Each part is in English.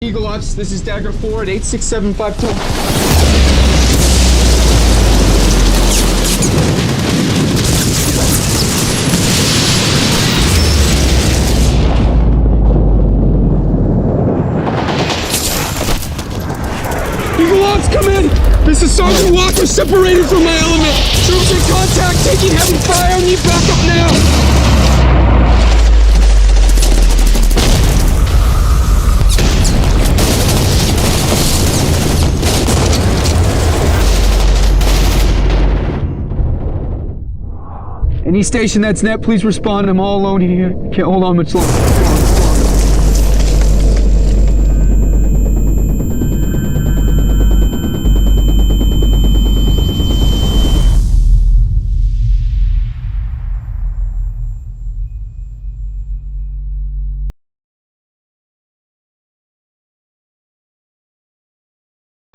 Eagle Ops, this is Dagger 4 at 86752. Eagle Ops, come in! This is Sergeant Walker separated from my element. Troops in contact, taking heavy fire, need backup now. Any station that's net, please respond. I'm all alone here. Can't hold on much longer.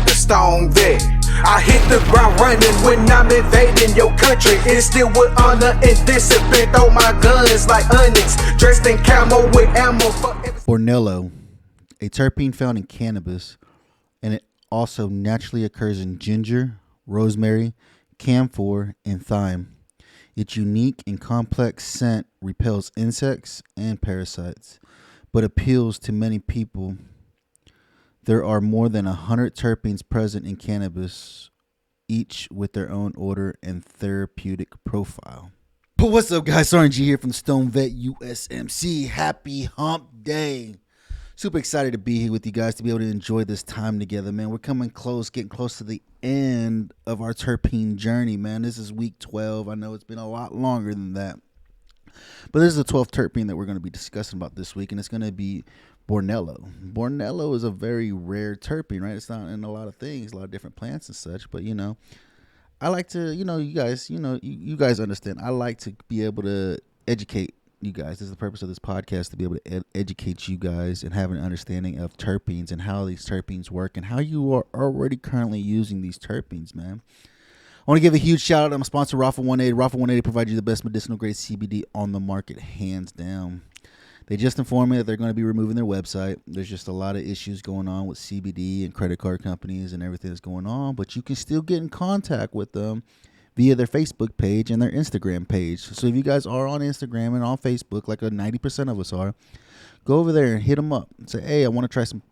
Stoned Vet. I hit the ground running when I'm invading your country. Instilled with honor and discipline. Throw my guns like onyx. Dressed in camo with ammo for Bornello, a terpene found in cannabis, and it also naturally occurs in ginger, rosemary, camphor, and thyme. Its unique and complex scent repels insects and parasites, but appeals to many people. There are more than 100 terpenes present in cannabis, each with their own odor and therapeutic profile. But what's up, guys? RNG here from Stoned Vet USMC. Happy hump day. Super excited to be here with you guys to be able to enjoy this time together, man. We're getting close to the end of our terpene journey, man. This is week 12. I know it's been a lot longer than that. But this is the 12th terpene that we're going to be discussing about this week, and it's going to be Bornello. Bornello is a very rare terpene, right? It's not in a lot of things, a lot of different plants and such. But, I like to, you guys understand. I like to be able to educate you guys. This is the purpose of this podcast, to be able to educate you guys and have an understanding of terpenes and how these terpenes work and how you are already currently using these terpenes, man. I want to give a huge shout out to my sponsor, Raffle 180. Raffle 180 provides you the best medicinal grade CBD on the market, hands down. They just informed me that they're going to be removing their website. There's just a lot of issues going on with CBD and credit card companies and everything that's going on, but you can still get in contact with them via their Facebook page and their Instagram page. So if you guys are on Instagram and on Facebook, like 90% of us are, go over there and hit them up and say, hey, I want to try some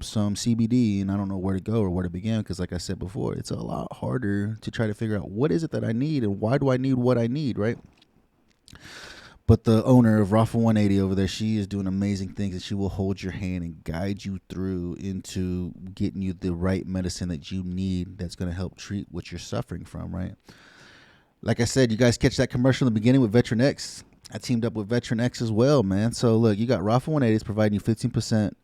CBD, and I don't know where to go or where to begin, because like I said before, it's a lot harder to try to figure out what is it that I need and why do I need what I need, right? But the owner of Raffle 180 over there, she is doing amazing things, and she will hold your hand and guide you through into getting you the right medicine that you need that's going to help treat what you're suffering from, right? Like I said, you guys catch that commercial in the beginning with Veteran X. I teamed up with Veteran X as well, man. So look, you got Raffle 180 is providing you 15%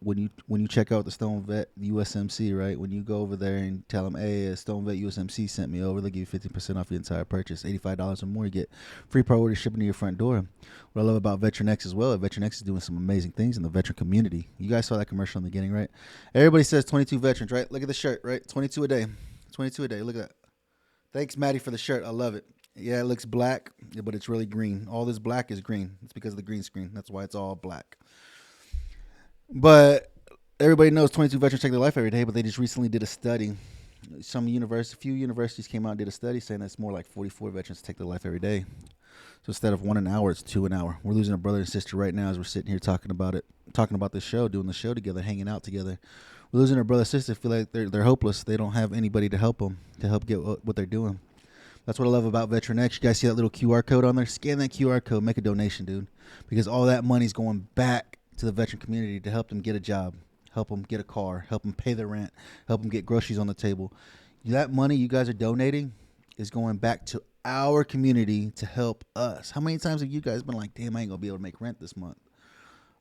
when you check out the Stoned Vet USMC, right? When you go over there and tell them, hey, Stoned Vet USMC sent me over, they'll give you 15% off your entire purchase. $85 or more, you get free priority shipping to your front door. What I love about Veteran X as well, Veteran X is doing some amazing things in the veteran community. You guys saw that commercial in the beginning, right? Everybody says 22 veterans, right? Look at the shirt, right? 22 a day. 22 a day. Look at that. Thanks, Maddie, for the shirt. I love it. Yeah, it looks black, but it's really green. All this black is green. It's because of the green screen. That's why it's all black. But everybody knows 22 veterans take their life every day, but they just recently did a study. A few universities came out and did a study saying that it's more like 44 veterans take their life every day. So instead of 1 an hour, it's 2 an hour. We're losing a brother and sister right now as we're sitting here talking about this show, doing the show together, hanging out together. We're losing our brother and sister, feel like they're hopeless. They don't have anybody to help them, to help get what they're doing. That's what I love about Veteran X. You guys see that little QR code on there? Scan that QR code, make a donation, dude. Because all that money's going back to the veteran community to help them get a job, help them get a car, help them pay their rent, help them get groceries on the table. That money you guys are donating is going back to our community to help us. How many times have you guys been like, damn, I ain't going to be able to make rent this month?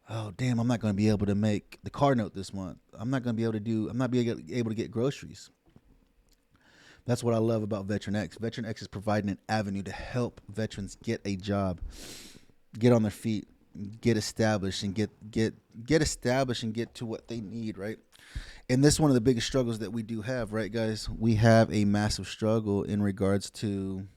Oh, damn, I'm not going to be able to make the car note this month. I'm not able to get groceries. That's what I love about Veteran X. Veteran X is providing an avenue to help veterans get a job, get on their feet, get established, and get established and get to what they need, right? And this is one of the biggest struggles that we do have, right, guys? We have a massive struggle in regards to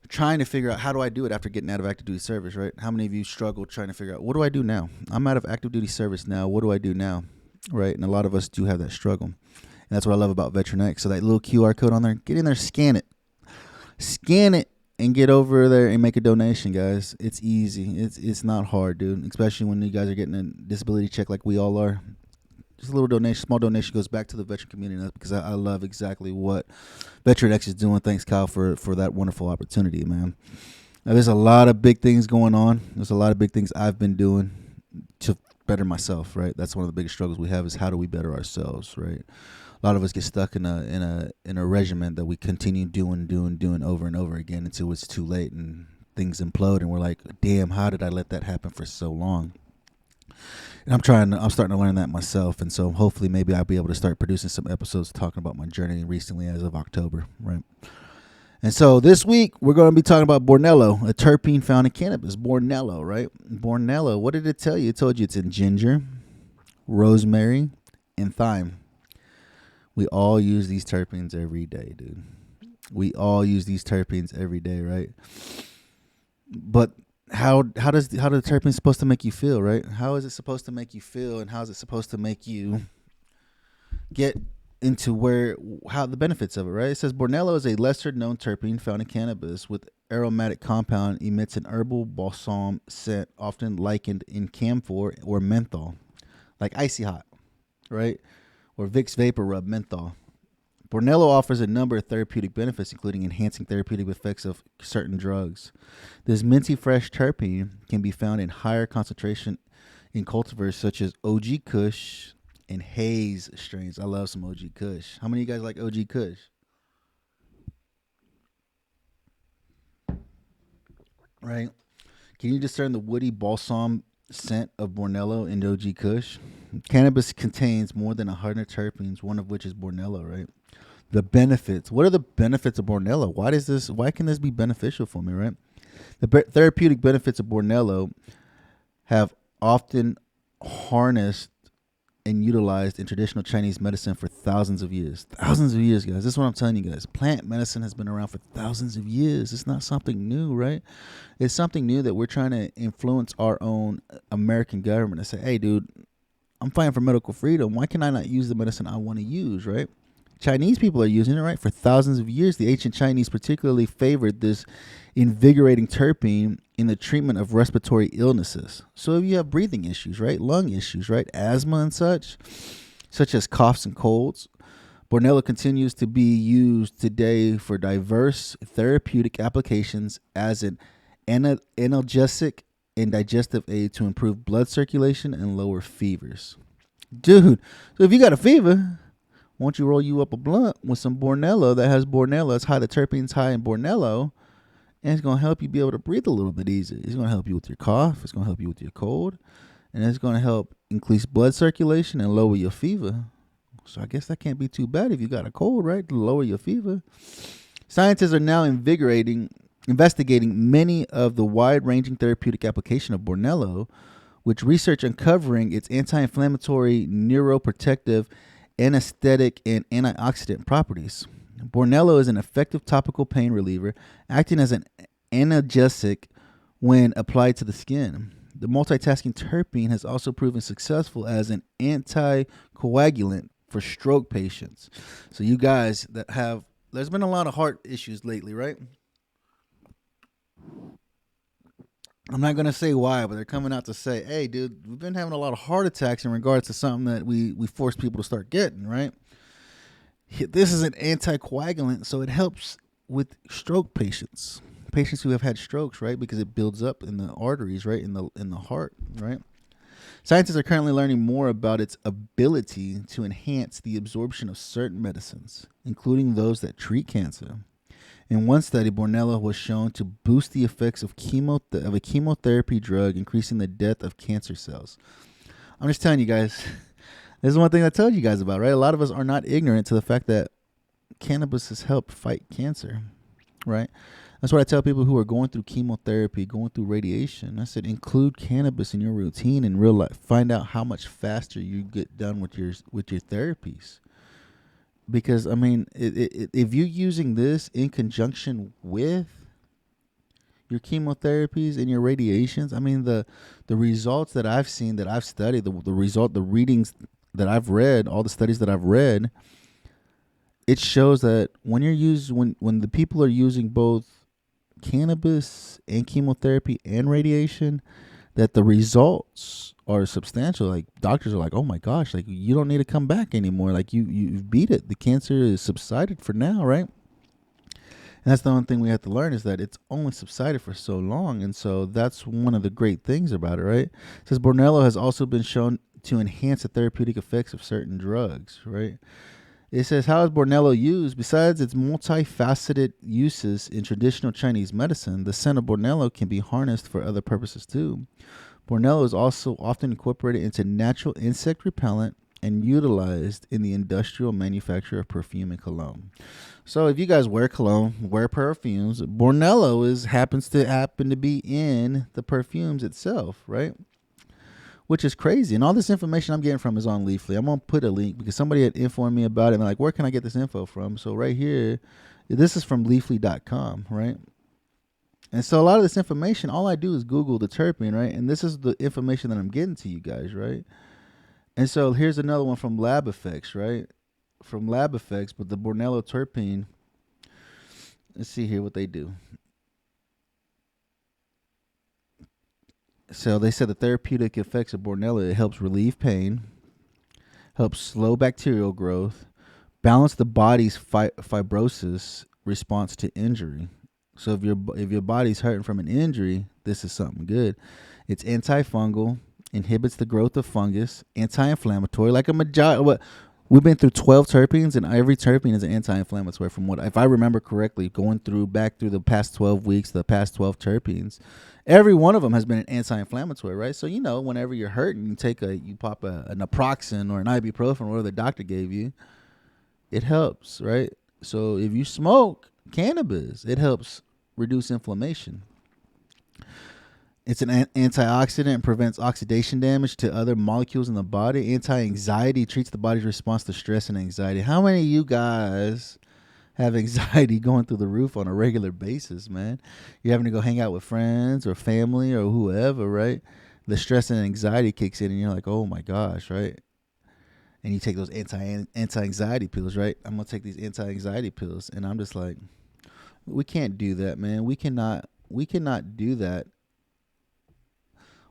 trying to figure out, how do I do it after getting out of active duty service, right? How many of you struggle trying to figure out, what do I do now? I'm out of active duty service now. What do I do now? right? And a lot of us do have that struggle. And that's what I love about Veteran X. So that little QR code on there, get in there, scan it, and get over there and make a donation, guys. It's easy. It's not hard, dude. Especially when you guys are getting a disability check like we all are. Just a little donation, small donation goes back to the veteran community. And that's because I love exactly what Veteran X is doing. Thanks, Kyle, for that wonderful opportunity, man. Now, there's a lot of big things going on. There's a lot of big things I've been doing to better myself, right? That's one of the biggest struggles we have is how do we better ourselves, right? A lot of us get stuck in a regimen that we continue doing over and over again until it's too late and things implode and we're like, damn, how did I let that happen for so long? And I'm starting to learn that myself, and so hopefully maybe I'll be able to start producing some episodes talking about my journey recently as of October, right? And so this week, we're going to be talking about Bornello, a terpene found in cannabis. Bornello, right? Bornello, what did it tell you? It told you it's in ginger, rosemary, and thyme. We all use these terpenes every day, dude. We all use these terpenes every day, right? But how the terpenes supposed to make you feel, right? How is it supposed to make you feel, and how is it supposed to make you get into how the benefits of it, right? It says Bornello is a lesser known terpene found in cannabis with aromatic compound, emits an herbal balsam scent often likened in camphor or menthol, like Icy Hot, right? Or Vicks Vapor Rub menthol. Bornello offers a number of therapeutic benefits, including enhancing therapeutic effects of certain drugs. This minty fresh terpene can be found in higher concentration in cultivars such as OG Kush and Haze strains. I love some OG Kush. How many of you guys like OG Kush? Right? Can you discern the woody balsam scent of Bornello and OG Kush? Cannabis contains more than 100 terpenes, one of which is Bornello, right? The benefits. What are the benefits of Bornello? Why can this be beneficial for me, right? The therapeutic benefits of Bornello have often harnessed and utilized in traditional Chinese medicine for thousands of years. Thousands of years, guys. This is what I'm telling you guys. Plant medicine has been around for thousands of years. It's not something new, right? It's something new that we're trying to influence our own American government and say, hey, dude, I'm fighting for medical freedom. Why can I not use the medicine I want to use, right? Chinese people are using it, right? For thousands of years, the ancient Chinese particularly favored this invigorating terpene in the treatment of respiratory illnesses. So if you have breathing issues, right? Lung issues, right? Asthma and such as coughs and colds, Bornello continues to be used today for diverse therapeutic applications as an analgesic and digestive aid to improve blood circulation and lower fevers. Dude, so if you got a fever, why don't you roll you up a blunt with some Bornello that has Bornello? It's high, the terpene's high in Bornello, and it's going to help you be able to breathe a little bit easier. It's going to help you with your cough. It's going to help you with your cold, and it's going to help increase blood circulation and lower your fever. So I guess that can't be too bad if you got a cold, right? To lower your fever. Scientists are now investigating many of the wide-ranging therapeutic application of Bornello, which research uncovering its anti-inflammatory, neuroprotective, anesthetic, and antioxidant properties. Bornello is an effective topical pain reliever, acting as an analgesic when applied to the skin. The multitasking terpene has also proven successful as an anticoagulant for stroke patients. So you guys that have, there's been a lot of heart issues lately, right? I'm not going to say why, but they're coming out to say, hey, dude, we've been having a lot of heart attacks in regards to something that we force people to start getting, right? This is an anticoagulant, so it helps with stroke patients who have had strokes, right? Because it builds up in the arteries, right? In the heart, right? Scientists are currently learning more about its ability to enhance the absorption of certain medicines, including those that treat cancer. In one study, Bornello was shown to boost the effects of a chemotherapy drug, increasing the death of cancer cells. I'm just telling you guys, this is one thing I told you guys about, right? A lot of us are not ignorant to the fact that cannabis has helped fight cancer, right? That's what I tell people who are going through chemotherapy, going through radiation. I said, include cannabis in your routine in real life. Find out how much faster you get done with your therapies. Because, I mean, if you're using this in conjunction with your chemotherapies and your radiations, I mean, the results that I've seen, that I've studied, the readings that I've read, all the studies that I've read, it shows that when the people are using both cannabis and chemotherapy and radiation, that the results are substantial. Like doctors are like, oh my gosh, like you don't need to come back anymore. Like you've beat it. The cancer is subsided for now, right? And that's the only thing we have to learn, is that it's only subsided for so long. And so that's one of the great things about it, right? It says Bornello has also been shown to enhance the therapeutic effects of certain drugs, right? It says, how is Bornello used? Besides its multifaceted uses in traditional Chinese medicine, the scent of Bornello can be harnessed for other purposes too. Bornello is also often incorporated into natural insect repellent and utilized in the industrial manufacture of perfume and cologne. So if you guys wear cologne, wear perfumes, Bornello happens to be in the perfumes itself, right? Which is crazy. And all this information I'm getting from is on Leafly. I'm going to put a link because somebody had informed me about it. And they're like, where can I get this info from? So right here, this is from leafly.com, right? And so a lot of this information, all I do is Google the terpene, right? And this is the information that I'm getting to you guys, right? And so here's another one from Lab Effects, right? From Lab Effects, but the Bornello terpene. Let's see here what they do. So they said the therapeutic effects of Bornello, it helps relieve pain, helps slow bacterial growth, balance the body's fibrosis response to injury. So if your body's hurting from an injury, this is something good. It's antifungal, inhibits the growth of fungus, anti-inflammatory. Like we've been through 12 terpenes, and every terpene is an anti-inflammatory. From what, if I remember correctly, back through the past 12 weeks, the past 12 terpenes, every one of them has been an anti-inflammatory, right? So whenever you're hurting, you pop a naproxen or an ibuprofen, or whatever the doctor gave you, it helps, right? So if you smoke cannabis, it helps reduce inflammation. It's an antioxidant and prevents oxidation damage to other molecules in the body. Anti-anxiety treats the body's response to stress and anxiety. How many of you guys have anxiety going through the roof on a regular basis, man? You're having to go hang out with friends or family or whoever, right? The stress and anxiety kicks in and you're like, oh my gosh, right? And you take those anti-anxiety pills, right? I'm going to take these anti-anxiety pills. And I'm just like, we can't do that, man. We cannot do that.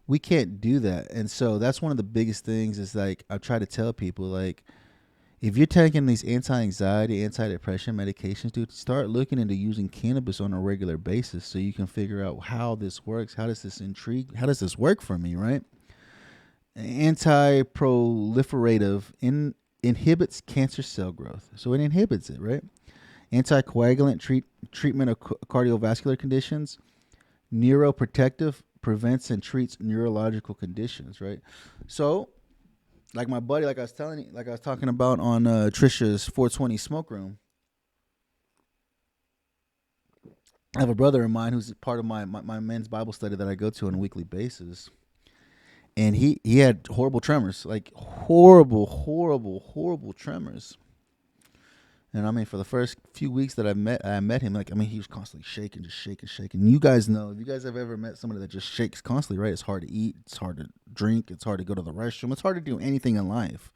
We can't do that. And so that's one of the biggest things is like, I try to tell people, like, if you're taking these anti-anxiety, anti-depression medications, dude, start looking into using cannabis on a regular basis so you can figure out how this works. How does this work for me, right? Anti-proliferative inhibits cancer cell growth. So it inhibits it, right? Anticoagulant treatment of cardiovascular conditions. Neuroprotective prevents and treats neurological conditions, right? So, like my buddy, like I was talking about on Trisha's 420 smoke room. I have a brother of mine who's part of my men's Bible study that I go to on a weekly basis. And he had horrible tremors, like horrible tremors. And I mean, for the first few weeks that I met him, like, I mean, he was constantly shaking. And you guys know, if you guys have ever met somebody that just shakes constantly, right? It's hard to eat. It's hard to drink. It's hard to go to the restroom. It's hard to do anything in life.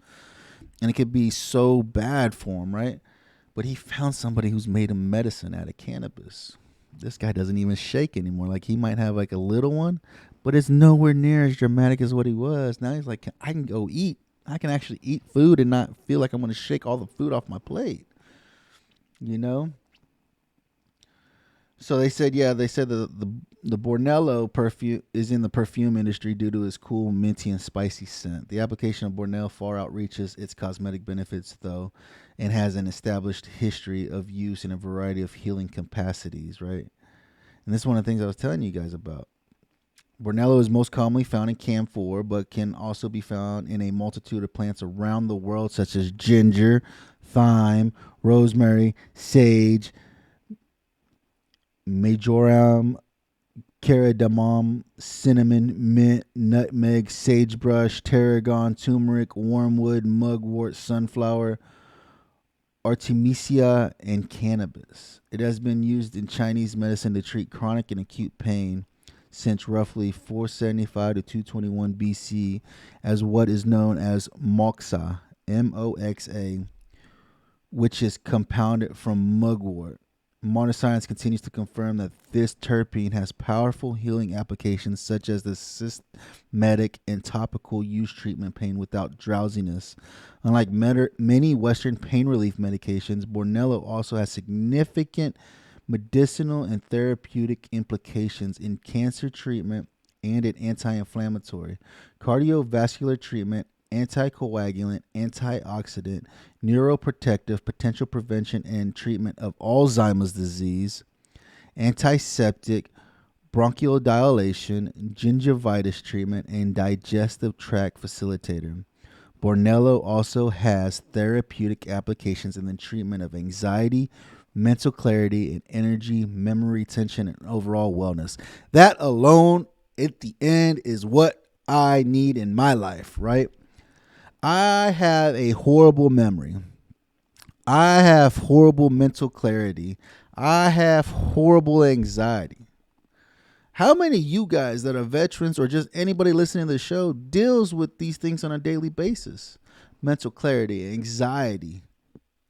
And it could be so bad for him, right? But he found somebody who's made him medicine out of cannabis. This guy doesn't even shake anymore. Like, he might have like a little one, but it's nowhere near as dramatic as what he was. Now he's like, I can go eat. I can actually eat food and not feel like I'm going to shake all the food off my plate. So they said the Bornello perfume is in the perfume industry due to its cool, minty, and spicy scent. The application of Bornello far outreaches its cosmetic benefits, though, and has an established history of use in a variety of healing capacities, right? And this is one of the things I was telling you guys about. Bornello is most commonly found in camphor, but can also be found in a multitude of plants around the world, such as ginger, thyme, rosemary, sage, majoram, cardamom, cinnamon, mint, nutmeg, sagebrush, tarragon, turmeric, wormwood, mugwort, sunflower, artemisia, and cannabis. It has been used in Chinese medicine to treat chronic and acute pain, since roughly 475 to 221 BC as what is known as moxa, MOXA, which is compounded from mugwort. Modern science continues to confirm that this terpene has powerful healing applications such as the systematic and topical use treatment pain without drowsiness. Unlike many Western pain relief medications, Bornello also has significant medicinal and therapeutic implications in cancer treatment and in anti-inflammatory, cardiovascular treatment, anticoagulant, antioxidant, neuroprotective, potential prevention and treatment of Alzheimer's disease, antiseptic, bronchial dilation, gingivitis treatment, and digestive tract facilitator. Bornello also has therapeutic applications in the treatment of anxiety, mental clarity, and energy, memory retention, and overall wellness. That alone, at the end, is what I need in my life, right? I have a horrible memory. I have horrible mental clarity. I have horrible anxiety. How many of you guys that are veterans or just anybody listening to the show deals with these things on a daily basis? Mental clarity, anxiety,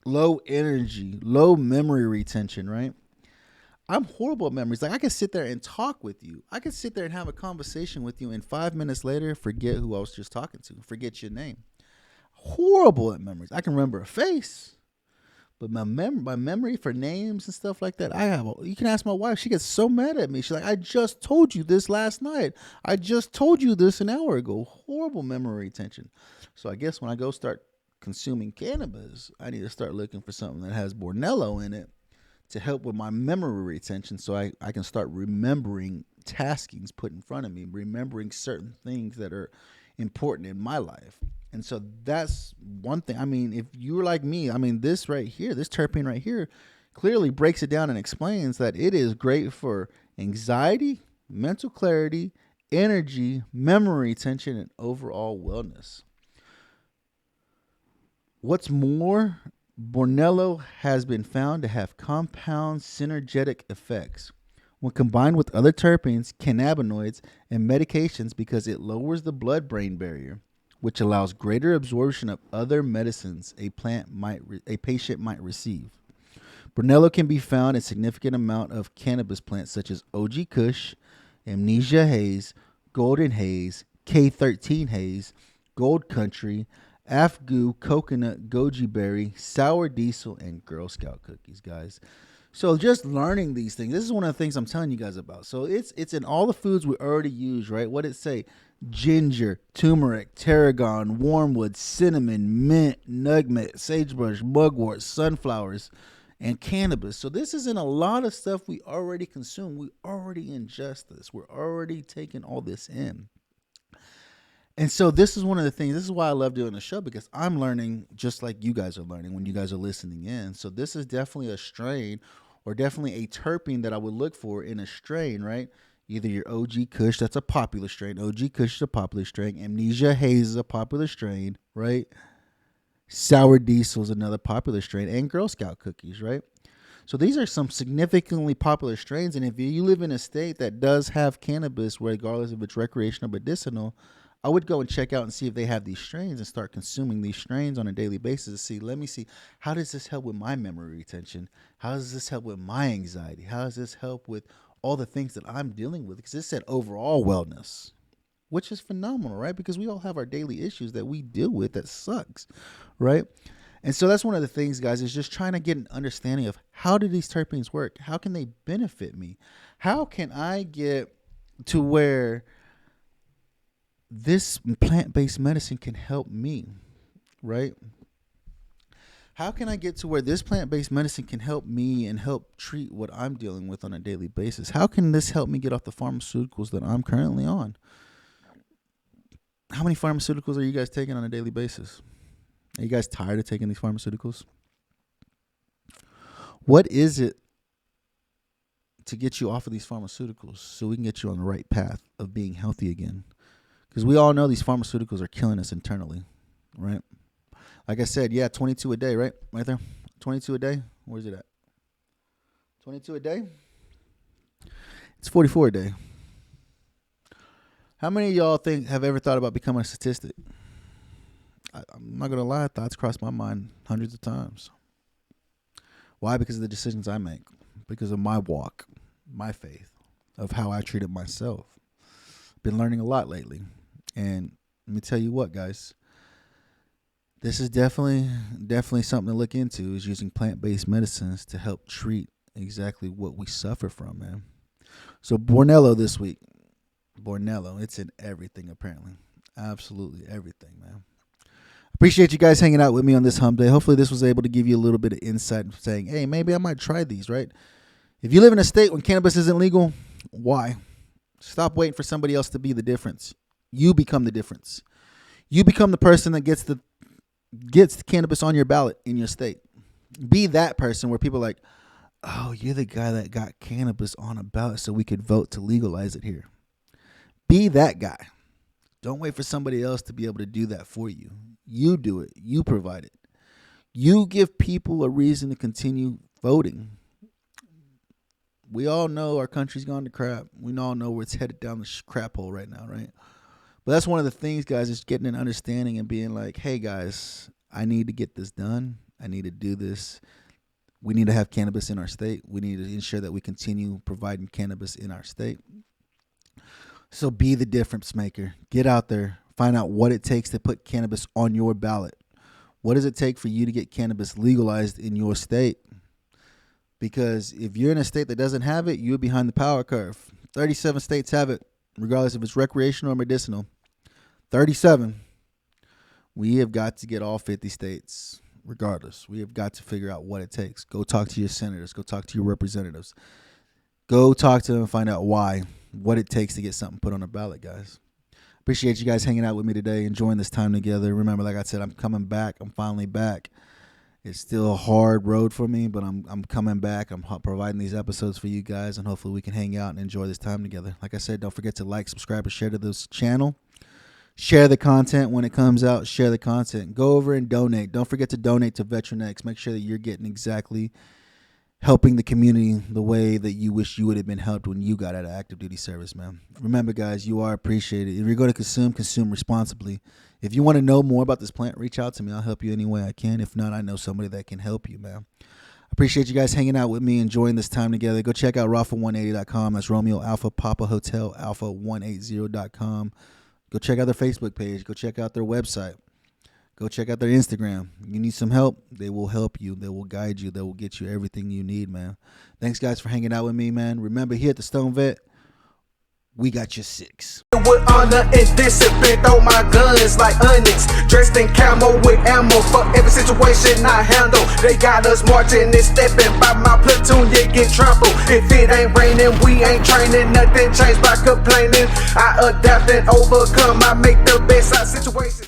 low energy, low memory retention, right? I'm horrible at memories. Like I could sit there and talk with you. I could sit there and have a conversation with you and 5 minutes later forget who I was just talking to, forget your name. Horrible at memories. I can remember a face, but my memory for names and stuff like that, you can ask my wife. She gets so mad at me. She's like, I just told you this last night. I just told you this an hour ago. Horrible memory retention. So I guess when I go start consuming cannabis, I need to start looking for something that has Bornello in it to help with my memory retention so I can start remembering taskings put in front of me, remembering certain things that are important in my life. And so that's one thing. I mean, if you're like me, I mean, this right here, this terpene right here clearly breaks it down and explains that it is great for anxiety, mental clarity, energy, memory retention, and overall wellness. What's more, Bornello has been found to have compound synergetic effects when combined with other terpenes, cannabinoids, and medications because it lowers the blood-brain barrier, which allows greater absorption of other medicines a patient might receive. Bornello can be found in significant amount of cannabis plants such as OG Kush, Amnesia Haze, Golden Haze, K13 Haze, Gold Country, Afgoo, Coconut, Goji Berry, Sour Diesel, and Girl Scout cookies, guys. So just learning these things, this is one of the things I'm telling you guys about. So it's in all the foods we already use, right? What did it say? Ginger, turmeric, tarragon, wormwood, cinnamon, mint, nutmeg, sagebrush, mugwort, sunflowers, and cannabis. So this is in a lot of stuff we already consume. We already ingest this. We're already taking all this in. And so this is one of the things, this is why I love doing the show, because I'm learning just like you guys are learning when you guys are listening in. So this is definitely a strain or definitely a terpene that I would look for in a strain, right? Either your OG Kush, that's a popular strain. OG Kush is a popular strain. Amnesia Haze is a popular strain, right? Sour Diesel is another popular strain. And Girl Scout cookies, right? So these are some significantly popular strains. And if you live in a state that does have cannabis, regardless if it's recreational or medicinal, I would go and check out and see if they have these strains and start consuming these strains on a daily basis to see, let me see, how does this help with my memory retention? How does this help with my anxiety? How does this help with all the things that I'm dealing with? Because it said overall wellness, which is phenomenal, right? Because we all have our daily issues that we deal with that sucks, right? And so that's one of the things, guys, is just trying to get an understanding of how do these terpenes work? How can they benefit me? How can I get to where this plant-based medicine can help me, right? How can I get to where this plant-based medicine can help me and help treat what I'm dealing with on a daily basis? How can this help me get off the pharmaceuticals that I'm currently on? How many pharmaceuticals are you guys taking on a daily basis? Are you guys tired of taking these pharmaceuticals? What is it to get you off of these pharmaceuticals so we can get you on the right path of being healthy again? Because we all know these pharmaceuticals are killing us internally, right? Like I said, 22 a day, right? Right there. 22 a day. Where's it at? 22 a day? It's 44 a day. How many of y'all have ever thought about becoming a statistic? I'm not going to lie. Thoughts cross my mind hundreds of times. Why? Because of the decisions I make. Because of my walk, my faith, of how I treated myself. Been learning a lot lately. And let me tell you what, guys. This is definitely something to look into, is using plant-based medicines to help treat exactly what we suffer from, man. So Bornello this week. Bornello, it's in everything apparently. Absolutely everything, man. Appreciate you guys hanging out with me on this hump day. Hopefully this was able to give you a little bit of insight and saying, hey, maybe I might try these, right? If you live in a state when cannabis isn't legal, why? Stop waiting for somebody else to be the difference. You become the difference. You become the person that gets the cannabis on your ballot in your state. Be that person where people are like, oh, you're the guy that got cannabis on a ballot so we could vote to legalize it here. Be that guy. Don't wait for somebody else to be able to do that for you. You do it. You provide it. You give people a reason to continue voting. We all know our country's gone to crap. We all know where it's headed down the crap hole right now, right? But that's one of the things, guys, is getting an understanding and being like, hey, guys, I need to get this done. I need to do this. We need to have cannabis in our state. We need to ensure that we continue providing cannabis in our state. So be the difference maker. Get out there. Find out what it takes to put cannabis on your ballot. What does it take for you to get cannabis legalized in your state? Because if you're in a state that doesn't have it, you're behind the power curve. 37 states have it, regardless if it's recreational or medicinal. 37. We have got to get all 50 states, regardless. We have got to figure out what it takes. Go talk to your senators. Go talk to your representatives. Go talk to them and find out what it takes to get something put on a ballot, guys. Appreciate you guys hanging out with me today, enjoying this time together. Remember, like I said, I'm coming back. I'm finally back. It's still a hard road for me, but I'm coming back. I'm providing these episodes for you guys, and hopefully we can hang out and enjoy this time together. Like I said, don't forget to like, subscribe, and share to this channel. Share the content when it comes out. Share the content. Go over and donate. Don't forget to donate to VeteranX. Make sure that you're getting exactly helping the community the way that you wish you would have been helped when you got out of active duty service, man. Remember, guys, you are appreciated. If you're going to consume responsibly. If you want to know more about this plant, reach out to me. I'll help you any way I can. If not, I know somebody that can help you, man. Appreciate you guys hanging out with me, enjoying this time together. Go check out Rafa180.com. That's Romeo Alpha Papa Hotel Alpha180.com. Go check out their Facebook page. Go check out their website. Go check out their Instagram. You need some help, they will help you. They will guide you. They will get you everything you need, man. Thanks, guys, for hanging out with me, man. Remember, here at the Stoned Vet, we got your six. With honor and discipline, throw my guns like onyx. Dressed in camo with ammo for every situation I handle. They got us marching and stepping by my platoon, you get trampled. If it ain't raining, we ain't training. Nothing changed by complaining. I adapt and overcome. I make the best out of situations.